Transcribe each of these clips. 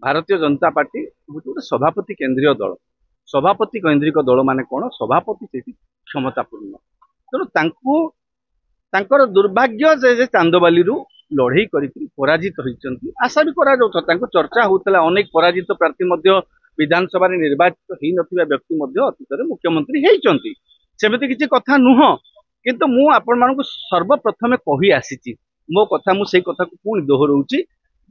Bharatiya Janata party गोटे सभापति केंद्रीय दल सभापति केंद्रिक दल माने कौन सभापति से क्षमतापूर्ण तेणु दुर्भाग्य जे चांदबाली लड़ई कर पराजित होती आशा भी करा चर्चा होता अनेक पराजित प्रार्थी विधानसभा निर्वाचित हो नथिबा व्यक्ति अतीत मुख्यमंत्री होती सेमती किसी कथा नुह किंतु मु आपण मानक सर्वप्रथमे कही आसी मो कथा मुझे कथा को पुणी दोहराऊँ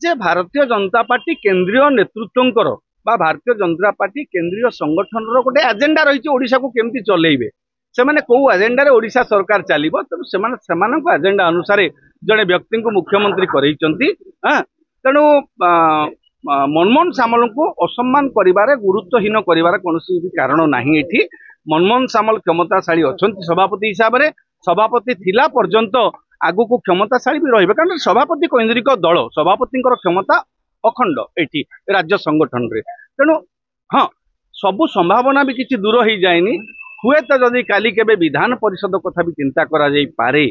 जे भारतीय जनता पार्टी केंद्रीय नेतृत्वंकर बा भारतीय जनता पार्टी केंद्रीय संगठन गोटे एजेंडा रही ओडिशा को केमती चलेबे से माने को एजेंडा रे ओडिशा सरकार चलिबो तेणु सेमानक एजेंडा अनुसार जड़े व्यक्ति को मुख्यमंत्री करैचंती तेणु मनमोहन सामल को असम्मान करिवारे गुरुत्वहीन करिवार कोनोसी भी कारण नाही एठी मनमोहन सामल क्षमताशाली अछंती सभापति हिसाब रे सभापति थिला पर्यंत आगु को क्षमताशाली भी रहिबे कारण सभापति केंद्रिक दल सभापति क्षमता अखंड एठी राज्य संगठन रे तेणु हाँ सबु संभावना भी किसी दूर हो जाएनी हुए तो जदि काली केबे विधान परिषद कथा भी चिंता करा जाई पारे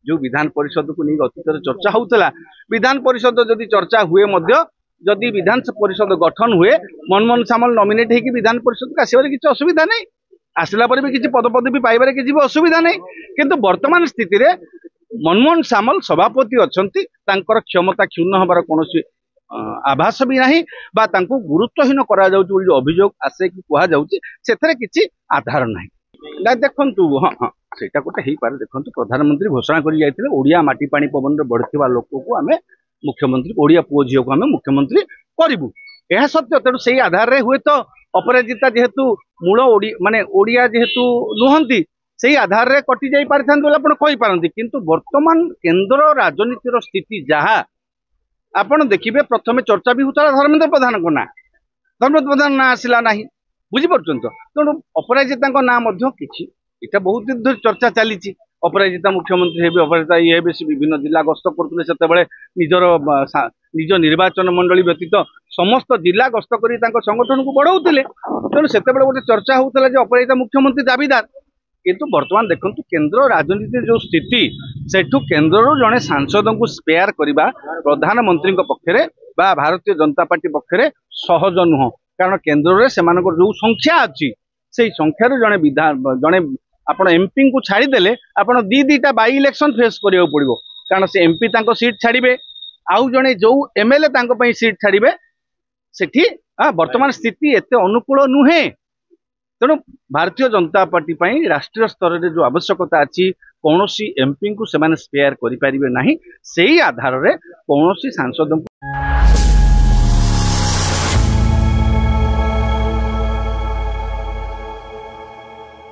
जो विधान परिषद को नहीं अतीत चर्चा होउतला विधान परिषद जदि चर्चा हुए मध्य जदि विधान परिषद गठन हुए मनमोहन सामल नॉमिनेट होगी विधान परिषद को आसबार किसी असुविधा नहीं आसला पर भी किसी पदपदवी पाइबार किसी असुविधा नहीं किंतु वर्तमान स्थिति रे मनमोहन सामल सभापति अच्छंती तांकर क्षमता क्षुण्ण हबार कोनोसी आभास भी नहीं बा तांको गुरुत्वहीन करा जाउची बोली जो अभियोग आसे कि कहा जाउची सेथरे किछि आधार नहीं ना देखंतु हाँ हाँ सेटा गोटे हेई पारे देखंतु प्रधानमंत्री घोषणा करि जाइथिले ओडिया माटी पानी पवन रे बढ़थिबा लोक को आमे मुख्यमंत्री ओडिया पुओ झियो को आमे मुख्यमंत्री करिबु यह सत्य तेणु से आधार रे हुए तो अपराजिता जेहेतु मूल माने ओडिया जेहेतु नुहंती से आधार रे कटि जाई पारिथान बोले आपण कहि पारंती किंतु वर्तमान केंद्र राजनीतिर स्थिति जहा आपण देखिबे प्रथमे चर्चा भी होता धर्मेंद्र प्रधान को ना धर्मेंद्र प्रधान ना आसिला नाही बुझी परछन तो तेणु अपराजिता ना मध्य किछि इटा बहुत दिन धरि चर्चा चली अपराजिता मुख्यमंत्री हेबे अपराजिता ये बेसी विभिन्न जिला गस्त करथुले सेते बेले निज निर्वाचन मंडली व्यतीत समस्त जिला गस्त करी तांको संगठन को बढ़ाउथिले तेणु सेते बेले गोटे चर्चा होउतला जे अपराजिता मुख्यमंत्री दाबीदार किंतु वर्तमान देखंतु केंद्र राजनीति जो स्थिति सेठु केंद्र जड़े सांसद को स्पेयर करबा प्रधानमंत्री पक्षरे बा भारतीय जनता पार्टी पक्षरे सहज नुह कारण केंद्र रे सेमानकर जो संख्या अछि से संख्या रे जड़े विधान जड़े आपण एमपी को छाड़ी देले आपण दीटा बाई इलेक्शन फेस करियो पड़िबो कारण से एमपी तांको सीट छाड़िबे आउ जड़े जो एमएलए तांको पई सीट छाड़िबे सेठी वर्तमान स्थिति एते अनुकूल नुहे तेणु भारतीय जनता पार्टी पाई राष्ट्रीय स्तर रे जो आवश्यकता अच्छी कौन एमपी को सेमाने स्पेयर करि परिबे नाही सेही आधार रे कौन सांसद